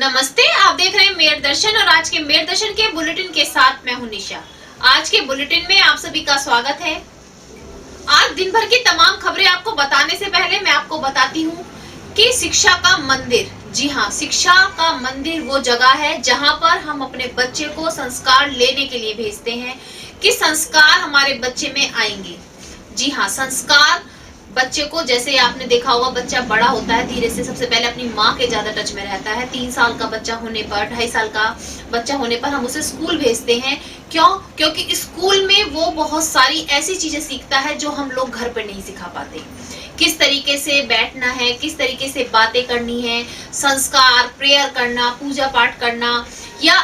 नमस्ते, आप देख रहे हैं मेयर दर्शन और आज के मेयर दर्शन के बुलेटिन के साथ मैं हूं निशा। आज के बुलेटिन में आप सभी का स्वागत है। आज दिन भर की तमाम खबरें आपको बताने से पहले मैं आपको बताती हूं कि शिक्षा का मंदिर, जी हां, शिक्षा का मंदिर वो जगह है जहां पर हम अपने बच्चे को संस्कार लेने के लिए भेजते हैं कि संस्कार हमारे बच्चे में आएंगे। जी हां, संस्कार बच्चे को, जैसे आपने देखा होगा, बच्चा बड़ा होता है धीरे से, सबसे पहले अपनी माँ के ज्यादा टच में रहता है। 3 साल का बच्चा होने पर, 2.5 साल का बच्चा होने पर हम उसे स्कूल भेजते हैं। क्यों? क्योंकि स्कूल में वो बहुत सारी ऐसी चीजें सीखता है जो हम लोग घर पर नहीं सिखा पाते। किस तरीके से बैठना है, किस तरीके से बातें करनी है, संस्कार, प्रेयर करना, पूजा पाठ करना या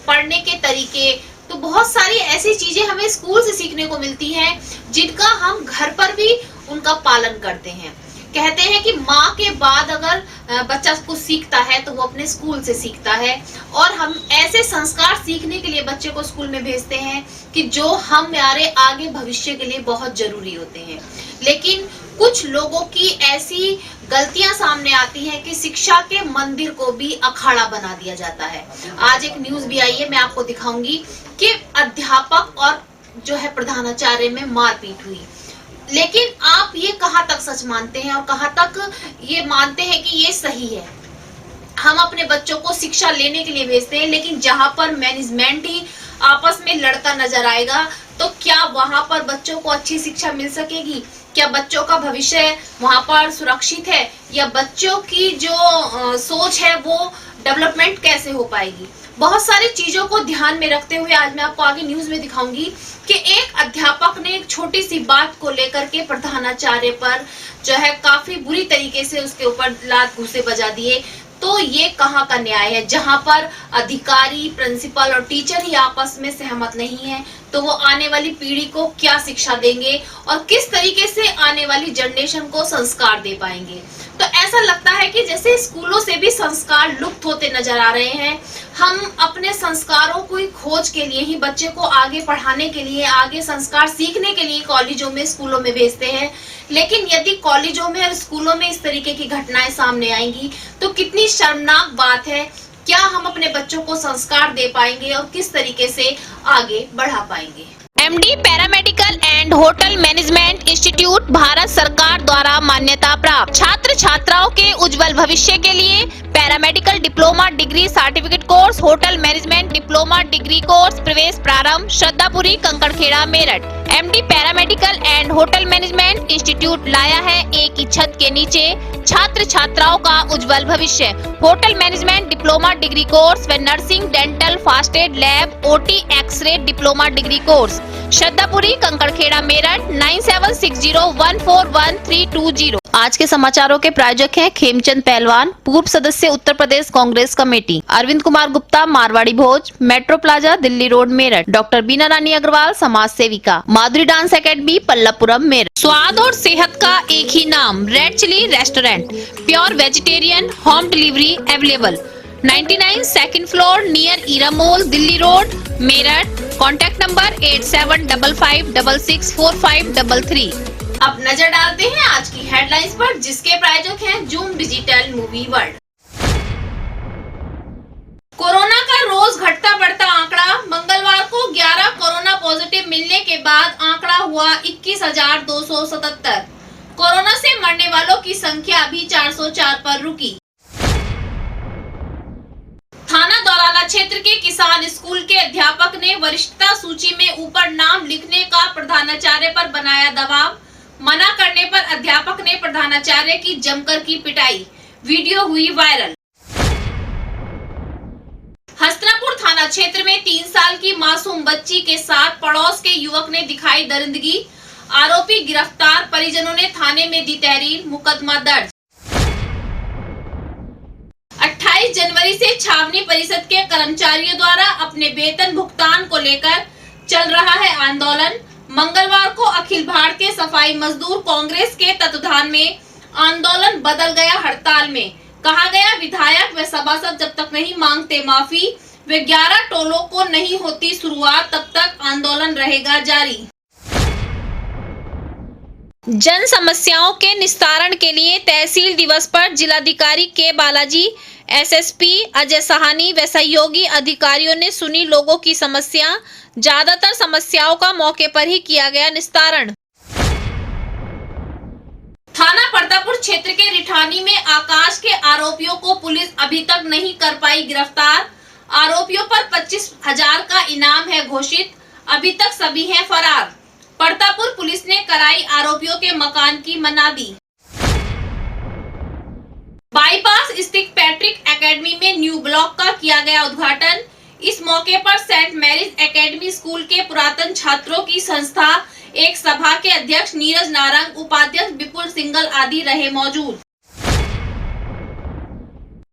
पढ़ने के तरीके, तो बहुत सारी ऐसी चीजें हमें स्कूल से सीखने को मिलती हैं जिनका हम घर पर भी उनका पालन करते हैं। कहते हैं कि माँ के बाद अगर बच्चा कुछ सीखता है तो वो अपने स्कूल से सीखता है, और हम ऐसे संस्कार सीखने के लिए बच्चे को स्कूल में भेजते हैं कि जो हमारे आगे भविष्य के लिए बहुत जरूरी होते हैं। लेकिन कुछ लोगों की ऐसी गलतियां सामने आती हैं कि शिक्षा के मंदिर को भी अखाड़ा बना दिया जाता है। आज एक न्यूज भी आई है, मैं आपको दिखाऊंगी कि अध्यापक और जो है प्रधानाचार्य में मारपीट हुई। लेकिन आप ये कहाँ तक सच मानते हैं और कहाँ तक ये मानते हैं कि ये सही है? हम अपने बच्चों को शिक्षा लेने के लिए भेजते हैं, लेकिन जहां पर मैनेजमेंट ही आपस में लड़ता नजर आएगा तो क्या वहां पर बच्चों को अच्छी शिक्षा मिल सकेगी? क्या बच्चों का भविष्य वहां पर सुरक्षित है, या बच्चों की जो सोच है वो डेवलपमेंट कैसे हो पाएगी? बहुत सारी चीजों को ध्यान में रखते हुए आज मैं आपको आगे न्यूज में दिखाऊंगी कि एक अध्यापक ने एक छोटी सी बात को लेकर के प्रधानाचार्य पर जो है काफी बुरी तरीके से उसके ऊपर लात घूंसे बजा दिए। तो ये कहाँ का न्याय है? जहां पर अधिकारी, प्रिंसिपल और टीचर ही आपस में सहमत नहीं है तो वो आने वाली पीढ़ी को क्या शिक्षा देंगे और किस तरीके से आने वाली जनरेशन को संस्कार दे पाएंगे? तो ऐसा लगता है कि जैसे स्कूलों से भी संस्कार लुप्त होते नजर आ रहे हैं। हम अपने संस्कारों को ही खोज के लिए ही बच्चे को आगे पढ़ाने के लिए, आगे संस्कार सीखने के लिए कॉलेजों में, स्कूलों में भेजते हैं। लेकिन यदि कॉलेजों में और स्कूलों में इस तरीके की घटनाएं सामने आएंगी तो कितनी शर्मनाक बात है। क्या हम अपने बच्चों को संस्कार दे पाएंगे और किस तरीके से आगे बढ़ा पाएंगे? MD paramedical and hotel management institute Bharat सरकार द्वारा मान्यता प्राप्त। छात्र छात्राओं के उज्जवल भविष्य के लिए paramedical diploma degree certificate course, hotel management diploma degree course प्रवेश प्रारंभ। Shraddhapuri, Kankarkhera, Meerut. MD paramedical and hotel management institute लाया है एक ही छत के नीचे छात्र छात्राओं का उज्जवल भविष्य। Hotel management diploma degree course व nursing, dental, first aid, lab, OT, x-ray diploma degree course. Shraddhapuri, Kankarkhera, Meerut. 9760141320। आज के समाचारों के प्रायोजक हैं खेमचंद पहलवान, पूर्व सदस्य Uttar Pradesh Congress committee. Arvind Kumar Gupta, Marwari Bhoj, metro plaza, Delhi road, Meerut. Doctor Bina Rani Agarwal, समाज सेविका। Madhuri dance academy, Pallavpuram, Meerut. स्वाद और सेहत का एक ही नाम, red chilli restaurant. Pure vegetarian, home delivery available. 99 second floor near Era mall, Delhi road, Meerut. Contact number 8755664533। अब नजर डालते हैं आज की हेडलाइंस पर, जिसके प्रायोजक हैं zoom digital movie world. Corona का रोज घटता बढ़ता आंकड़ा। मंगलवार को 11 कोरोना पॉजिटिव मिलने के बाद आंकड़ा हुआ 21,277। कोरोना से मरने वालों की संख्या अभी 404 पर रुकी। थाना दौराला क्षेत्र के किसान स्कूल के अध्यापक ने वरिष्ठता सूची में ऊपर नाम लिखने का प्रधानाचार्य पर बनाया दबाव। मना करने पर अध्यापक ने प्रधानाचार्य की जमकर की पिटाई, वीडियो हुई वायरल। हस्तिनापुर थाना क्षेत्र में 3 साल की मासूम बच्ची के साथ पड़ोस के युवक ने दिखाई दरिंदगी। आरोपी गिरफ्तार, परिजनों ने थाने में दी तहरीर, मुकदमा दर्ज। 28 जनवरी से छावनी परिषद के कर्मचारियों द्वारा अपने वेतन भुगतान को लेकर चल रहा है आंदोलन। मंगलवार को अखिल भारतीय सफाई मजदूर कांग्रेस के तत्वाधान में आंदोलन बदल गया हड़ताल में। कहा गया, विधायक व सभासद जब तक नहीं मांगते माफी व 11 टोलों को नहीं होती शुरुआत, तब तक आंदोलन रहेगा जारी। जन समस्याओं के निस्तारण के लिए तहसील दिवस पर जिलाधिकारी के बालाजी एसएसपी अजय साहनी व सहयोगी अधिकारियों ने सुनी लोगों की समस्या। ज्यादातर समस्याओं का मौके पर ही किया गया निस्तारण। थाना परतापुर क्षेत्र के रिठानी में आकाश के आरोपियों को पुलिस अभी तक नहीं कर पाई गिरफ्तार। आरोपियों पर 25,000 का इनाम है घोषित, अभी तक सभी हैं फरार। परतापुर पुलिस ने कराई आरोपियों के मकान की मनादी। बाईपास स्थित पैट्रिक एकेडमी में न्यू ब्लॉक का किया गया उद्घाटन। इस मौके पर सेंट मैरीज एकेडमी स्कूल के पुरातन छात्रों की संस्था एक सभा के अध्यक्ष नीरज नारंग, उपाध्यक्ष विपुल सिंगल आदि रहे मौजूद।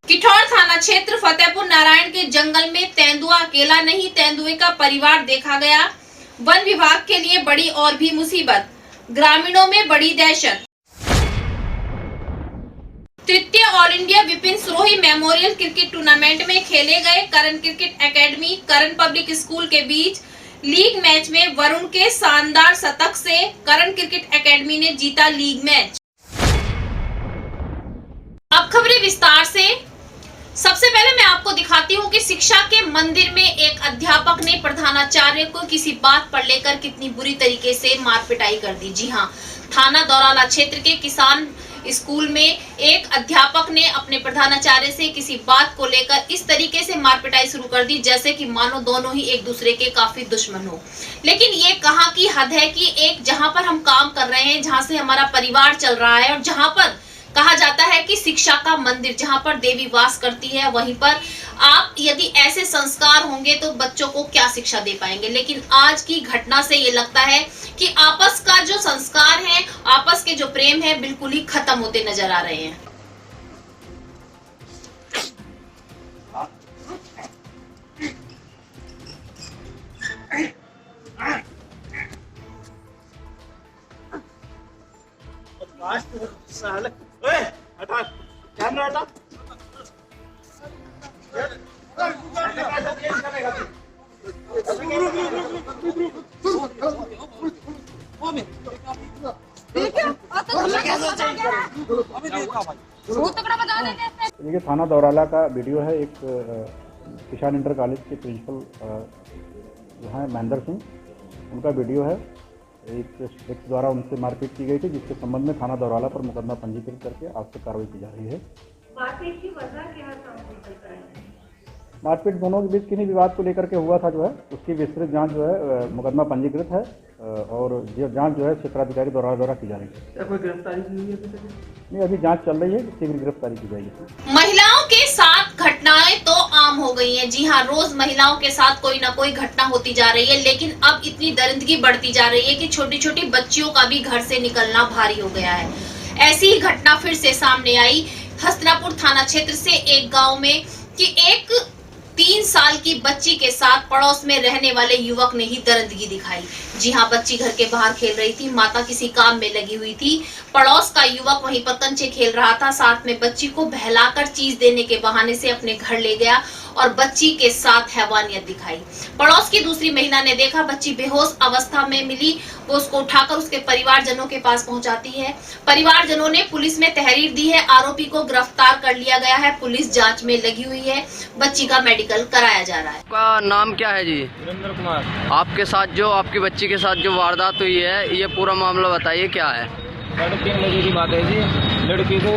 किठौर थाना क्षेत्र फतेहपुर नारायण के जंगल में तेंदुआ अकेला नहीं, तेंदुए का परिवार देखा गया। वन विभाग के लिए बड़ी और भी मुसीबत, ग्रामीणों में बड़ी दहशत। तृतीय all India Vipin Surohi memorial cricket tournament में खेले गए Karan cricket academy Karan public school के बीच लीग मैच में वरुण के शानदार शतक से करण क्रिकेट एकेडमी ने जीता लीग मैच। अब खबरें विस्तार से। सबसे पहले मैं आपको दिखाती हूँ कि शिक्षा के मंदिर में एक अध्यापक ने प्रधानाचार्य को किसी बात पर लेकर कितनी बुरी तरीके से मार पिटाई कर दी। जी हाँ, थाना दौराला क्षेत्र के किसान स्कूल में एक अध्यापक ने अपने प्रधानाचार्य से किसी बात को लेकर इस तरीके से मार पिटाई शुरू कर दी जैसे कि मानो दोनों ही एक दूसरे के काफी दुश्मन हो। लेकिन ये कहाँ की हद है कि एक जहां पर हम काम कर रहे हैं, जहां से हमारा परिवार चल रहा है और जहां पर कहा जाता है कि शिक्षा का मंदिर जहां पर देवी वास करती है, वहीं पर आप यदि ऐसे संस्कार होंगे तो बच्चों को क्या शिक्षा दे पाएंगे। लेकिन आज की घटना से ये लगता है कि आपस का जो संस्कार है, आपस के जो प्रेम है, बिल्कुल ही खत्म होते नजर आ रहे हैं। ये थाना दौराला का वीडियो है। एक किसान इंटर कॉलेज के प्रिंसिपल जो हैं महेंद्र सिंह, उनका वीडियो है। एक व्यक्ति द्वारा उनसे मारपीट की गई थी, जिसके संबंध में थाना दौराला पर मुकदमा पंजीकृत करके आवश्यक कार्रवाई की जा रही है। मारपीट दोनों के बीच किन्हीं विवाद को लेकर के हुआ था, जो है उसकी विस्तृत जांच जो है मुकदमा पंजीकृत है और जांच जो है क्षेत्राधिकारी द्वारा की जा रही है। क्या कोई गिरफ्तारी हुई है? नहीं, अभी जांच चल रही है, शीघ्र गिरफ्तारी की जाएगी। महिलाओं के साथ घटनाएं तो आम हो गई हैं। जी हाँ, रोज महिलाओं के साथ कोई ना कोई घटना होती जा रही है, लेकिन अब इतनी दरिंदगी बढ़ती जा रही है कि छोटी छोटी बच्चियों का भी घर से निकलना भारी हो गया है। ऐसी ही घटना फिर से सामने आई हस्तिनापुर थाना क्षेत्र से एक गाँव में कि एक 3 साल की बच्ची के साथ पड़ोस में रहने वाले युवक ने ही दरिंदगी दिखाई। जी हाँ, बच्ची घर के बाहर खेल रही थी, माता किसी काम में लगी हुई थी। पड़ोस का युवक वहीं पर कंचे खेल रहा था, साथ में बच्ची को बहलाकर चीज देने के बहाने से अपने घर ले गया और बच्ची के साथ हैवानियत दिखाई। पड़ोस की दूसरी महिला ने देखा, बच्ची बेहोश अवस्था में मिली, वो उसको उठाकर उसके परिवारजनों के पास पहुंचाती है। परिवारजनों ने पुलिस में तहरीर दी है, आरोपी को गिरफ्तार कर लिया गया है, पुलिस जांच में लगी हुई है, बच्ची का मेडिकल कराया जा रहा है। आपका नाम क्या है जी? वीरेंद्र कुमार। आपके साथ जो आपकी बच्ची के साथ जो वारदात हुई है, ये पूरा मामला बताइए, क्या है? 3:30 बजे की बात है जी। लड़की को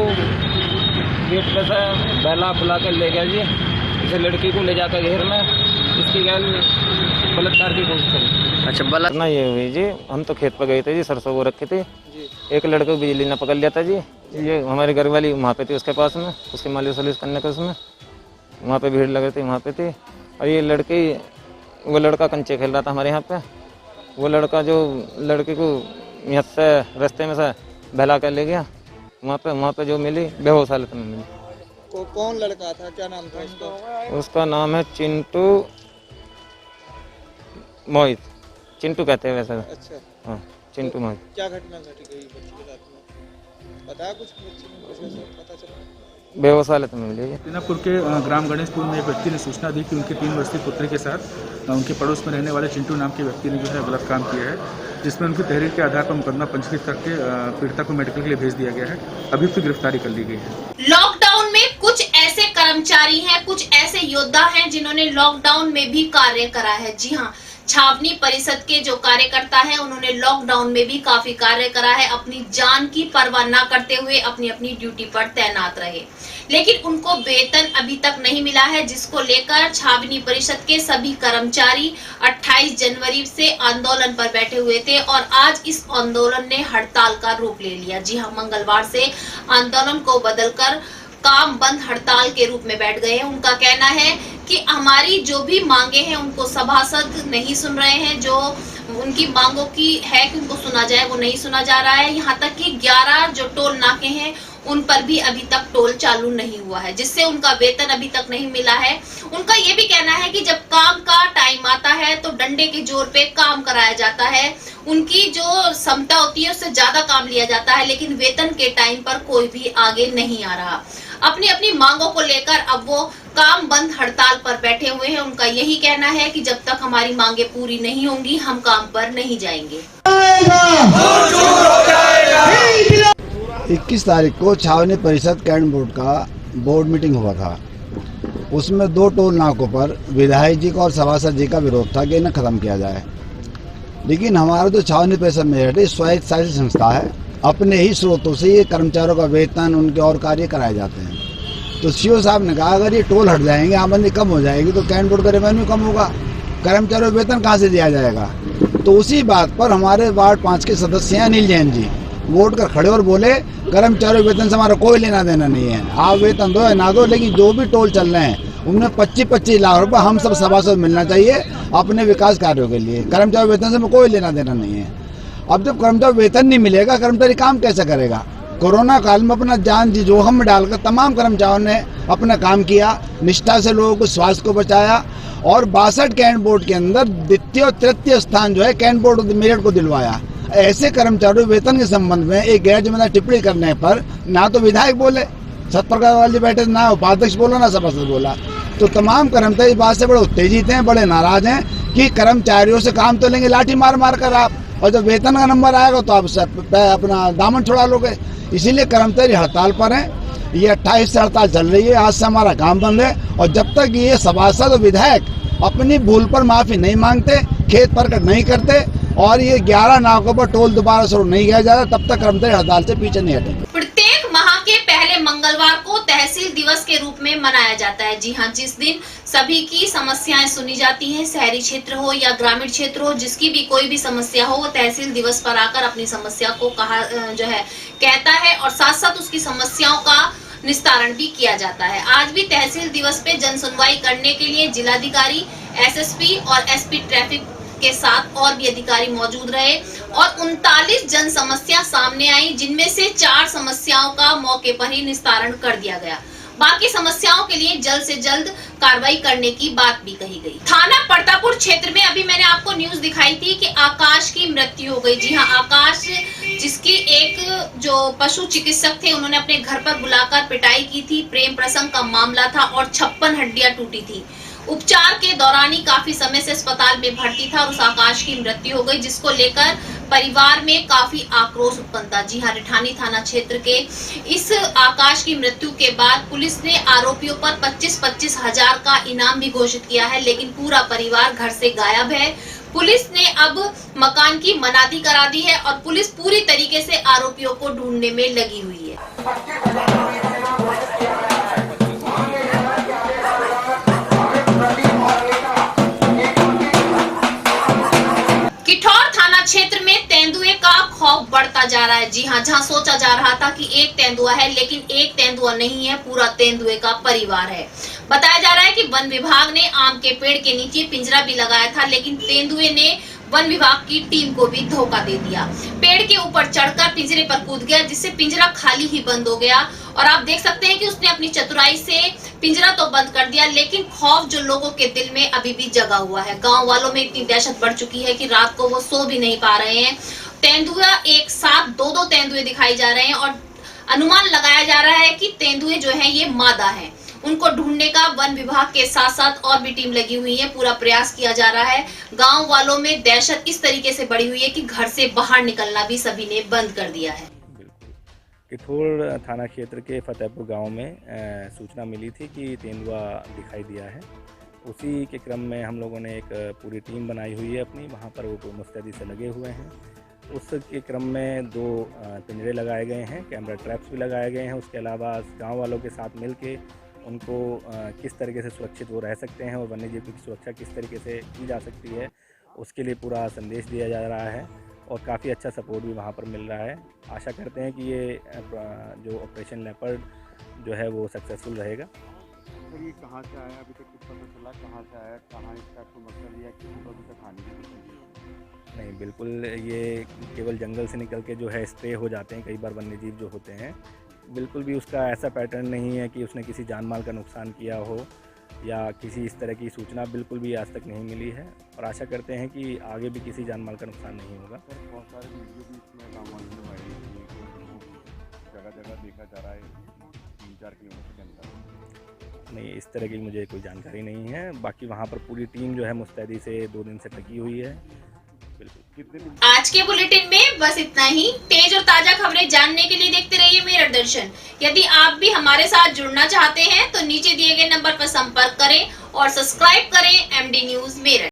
गेट पे से बहला फुला कर ले गया जी। इसे लड़की को ले जाकर घेर में इसकी बलात्कार की कोशिश करी। अच्छा, बलात्कार ना ये हुई जी। हम तो खेत पर गए थे जी, सरसों वो रखे थे जी। एक लड़के को बिजली ने पकड़ लिया था जी। ये हमारे घर वाली वहाँ पे थी, उसके पास में उसकी मालिश वालिश करने के उसमें वहाँ पे भीड़ लगे थे, वहाँ पे थी। और ये वो लड़का कंचे खेल रहा था हमारे यहाँ पे। वो लड़का जो लड़की को यहाँ से रास्ते में से बहला कर ले गया, वहाँ पे जो मिली बेहोश हालत में मिली। कौन लड़का था, क्या नाम था उसका? उसका नाम है चिंटू मोहित। चिंटू कहते हैं वैसे। अच्छा, हाँ, चिंटू मोहित। क्या घटना घटी गई बच्ची के साथ में? पता है कुछ बच्ची को पता चला? बेहोश हालत में मिली। हस्तिनापुर के ग्राम गणेशपुर में एक व्यक्ति ने सूचना दी कि उनके 3 वर्षीय पुत्री के साथ उनके पड़ोस में रहने वाले चिंटू नाम के व्यक्ति ने जो है गलत काम किया है, जिसमें उनकी तहरीर के आधार पर मुकदमा पंजीकृत करके पीड़िता को मेडिकल के लिए भेज दिया गया है। अभी उसकी गिरफ्तारी कर ली गई है। लॉकडाउन में कुछ ऐसे कर्मचारी कर्मचारी हैं, कुछ ऐसे योद्धा हैं जिन्होंने लॉकडाउन में भी कार्य करा है। जी हाँ, छावनी परिषद के जो कार्यकर्ता हैं उन्होंने लॉकडाउन में भी काफी कार्य करा है, अपनी जान की परवाह न करते हुए अपनी अपनी ड्यूटी पर तैनात रहे, लेकिन उनको वेतन अभी तक नहीं मिला है, जिसको लेकर छावनी परिषद के सभी कर्मचारी 28 जनवरी से आंदोलन पर बैठे हुए थे और आज इस आंदोलन ने हड़ताल का रूप ले लिया। जी हाँ, मंगलवार से आंदोलन को बदलकर काम बंद हड़ताल के रूप में बैठ गए हैं। उनका कहना है कि हमारी जो भी मांगे हैं उनको सभासद नहीं सुन रहे हैं, जो उनकी मांगों की है कि उनको सुना जाए वो नहीं सुना जा रहा है। यहाँ तक कि 11 जो टोल नाके हैं उन पर भी अभी तक टोल चालू नहीं हुआ है, जिससे उनका वेतन अभी तक नहीं मिला है। उनका ये भी कहना है कि जब काम का टाइम आता है तो डंडे के जोर पे काम कराया जाता है, उनकी जो क्षमता होती है उससे ज्यादा काम लिया जाता है, लेकिन वेतन के टाइम पर कोई भी आगे नहीं आ रहा। अपनी अपनी मांगों को लेकर अब वो काम बंद हड़ताल पर बैठे हुए हैं। उनका यही कहना है कि जब तक हमारी मांगे पूरी नहीं होंगी हम काम पर नहीं जाएंगे। 21 तारीख को छावनी परिषद कैंट बोर्ड का बोर्ड मीटिंग हुआ था। उसमें 2 टोल नाकों पर विधायक जी का और सभासद जी का विरोध था कि इन्हें खत्म किया जाए, लेकिन हमारा जो छावनी परिषद में स्वायत्तशासी संस्था है, अपने ही स्रोतों से ये कर्मचारियों का वेतन उनके और कार्य कराए जाते हैं। तो सीओ साहब ने कहा अगर ये टोल हट जाएंगे, आमदनी कम हो जाएगी तो कैंट बोर्ड का रेवेन्यू कम होगा, कर्मचारियों को वेतन कहाँ से दिया जाएगा। तो उसी बात पर हमारे वार्ड 5 के सदस्य हैं अनिल जैन जी, वो उठ कर खड़े और बोले कर्मचारियों के वेतन से हमारा कोई लेना देना नहीं है, आप वेतन दो या ना दो, लेकिन जो भी टोल चल रहे हैं उनमें 25-25 लाख रुपए हम सब सभासद मिलना चाहिए अपने विकास कार्यों के लिए। कर्मचारी वेतन से कोई लेना देना नहीं है। अब जब कर्मचारी वेतन नहीं मिलेगा, कर्मचारी काम कैसे करेगा। कोरोना काल में अपना जान जी जोखिम में डालकर तमाम कर्मचारियों ने अपना काम किया, निष्ठा से लोगों को स्वास्थ्य को बचाया और 62 कैंट बोर्ड के अंदर द्वितीय और तृतीय स्थान जो है कैंट बोर्ड मेरठ को दिलवाया। ऐसे कर्मचारियों वेतन के संबंध में एक गैर जिम्मेदार टिप्पणी करने पर ना तो विधायक बोले, सत्प्रकार वाले बैठे, ना उपाध्यक्ष बोला, ना सभासद बोला। तो तमाम कर्मचारी इस बात से बड़े उत्तेजित हैं, बड़े नाराज हैं कि कर्मचारियों से काम तो लेंगे लाठी मार मार कर आप, और जब वेतन का नंबर आएगा तो आप अपना दामन छुड़ा लोगे। इसीलिए कर्मचारी हड़ताल पर हैं। ये 28 से हड़ताल चल रही है, आज से हमारा काम बंद है और जब तक ये सभासद और विधायक अपनी भूल पर माफी नहीं मांगते, खेत प्रकट नहीं करते और ये 11 नाकों पर टोल दोबारा शुरू नहीं किया जाता, तब तक कर्मचारी हड़ताल से पीछे नहीं हटेंगे। प्रत्येक माह के पहले मंगलवार को तहसील दिवस के रूप में मनाया जाता है। जी हाँ, जिस दिन सभी की समस्याएं सुनी जाती हैं, शहरी क्षेत्र हो या ग्रामीण क्षेत्र हो, जिसकी भी कोई भी समस्या हो वो तहसील दिवस पर आकर अपनी समस्या को कहता है और साथ साथ उसकी समस्याओं का निस्तारण भी किया जाता है। आज भी तहसील दिवस पे जन सुनवाई करने के लिए जिलाधिकारी, एसएसपी और एसपी ट्रैफिक के साथ और भी अधिकारी मौजूद रहे और 39 जन समस्या सामने आई, जिनमें से 4 समस्याओं का मौके पर ही निस्तारण कर दिया गया। बाकी समस्याओं के लिए जल्द से जल्द कार्रवाई करने की बात भी कही गई। थाना परतापुर क्षेत्र में अभी मैंने आपको न्यूज दिखाई थी कि आकाश की मृत्यु हो गई। जी हाँ, आकाश, जिसकी एक जो पशु चिकित्सक थे उन्होंने अपने घर पर बुलाकर पिटाई की थी, प्रेम प्रसंग का मामला था और 56 हड्डियां टूटी थी। उपचार के दौरान ही काफी समय से अस्पताल में भर्ती था और उस आकाश की मृत्यु हो गई, जिसको लेकर परिवार में काफी आक्रोश उत्पन्न था। जी हाँ, रिठानी थाना क्षेत्र के इस आकाश की मृत्यु के बाद पुलिस ने आरोपियों पर 25-25 हजार का इनाम भी घोषित किया है, लेकिन पूरा परिवार घर से गायब है। पुलिस ने अब मकान की मनादी करा दी है और पुलिस पूरी तरीके से आरोपियों को ढूंढने में लगी हुई है। किठौर थाना क्षेत्र में तेंदुए का खौफ बढ़ता जा रहा है। जी हाँ, जहाँ सोचा जा रहा था कि एक तेंदुआ है, लेकिन एक तेंदुआ नहीं है, पूरा तेंदुए का परिवार है। बताया जा रहा है कि वन विभाग ने आम के पेड़ के नीचे पिंजरा भी लगाया था, लेकिन तेंदुए ने वन विभाग की टीम को भी धोखा दे दिया। पेड़ के ऊपर चढ़कर पिंजरे पर कूद गया, जिससे पिंजरा खाली ही बंद हो गया और आप देख सकते हैं कि उसने अपनी चतुराई से पिंजरा तो बंद कर दिया, लेकिन खौफ जो लोगों के दिल में अभी भी जगा हुआ है। गांव वालों में इतनी दहशत बढ़ चुकी है कि रात को वो सो भी नहीं पा रहे हैं। तेंदुआ एक साथ 2-2 तेंदुए दिखाई जा रहे हैं और अनुमान लगाया जा रहा है कि तेंदुए जो है ये मादा है। उनको ढूंढने का वन विभाग के साथ साथ और भी टीम लगी हुई है, पूरा प्रयास किया जा रहा है। गांव वालों में दहशत इस तरीके से बढ़ी हुई है कि घर से बाहर निकलना भी सभी ने बंद कर दिया है। पिथौर थाना क्षेत्र के फतेहपुर गांव में सूचना मिली थी कि तेंदुआ दिखाई दिया है। उसी के क्रम में हम लोगों ने एक पूरी टीम बनाई हुई है अपनी, वहां पर वो मुस्तैदी से लगे हुए हैं। उसके क्रम में 2 पिंजरे लगाए गए हैं, कैमरा ट्रैप्स भी लगाए गए हैं। उसके अलावा गांव वालों के साथ मिलके उनको किस तरीके से सुरक्षित वो रह सकते हैं और वन्यजीव की सुरक्षा किस तरीके से की जा सकती है, उसके लिए पूरा संदेश दिया जा रहा है और काफ़ी अच्छा सपोर्ट भी वहाँ पर मिल रहा है। आशा करते हैं कि ये जो ऑपरेशन लेपर्ड जो है वो सक्सेसफुल रहेगा। सर ये कहाँ से आया, अभी तक कुछ पता चला कहाँ से आया, कहाँ इसका कोई मकसद या किसी को अभी तक हानि नहीं? नहीं, बिल्कुल ये केवल जंगल से निकल के जो है स्प्रे हो जाते हैं कई बार वन्यजीव जो होते हैं। बिल्कुल भी उसका ऐसा पैटर्न नहीं है कि उसने किसी जान माल का नुकसान किया हो या किसी इस तरह की सूचना बिल्कुल भी आज तक नहीं मिली है और आशा करते हैं कि आगे भी किसी जान माल का नुकसान नहीं होगा। सर बहुत सारे वीडियो भी इसमें गाँव में वायरल जगह जगह देखा जा रहा है 3-4 किलोमीटर के अंदर। नहीं, इस तरह की मुझे कोई जानकारी नहीं है। बाकी वहाँ पर पूरी टीम जो है मुस्तैदी से 2 दिन से लगी हुई है। बिल्कुल। आज के बुलेटिन में बस इतना ही। तेज और ताजा खबरें जानने के लिए देखते रहिए मेरठ दर्शन। यदि आप भी हमारे साथ जुड़ना चाहते हैं तो नीचे दिए गए नंबर पर संपर्क करें और सब्सक्राइब करें MD न्यूज मेरठ।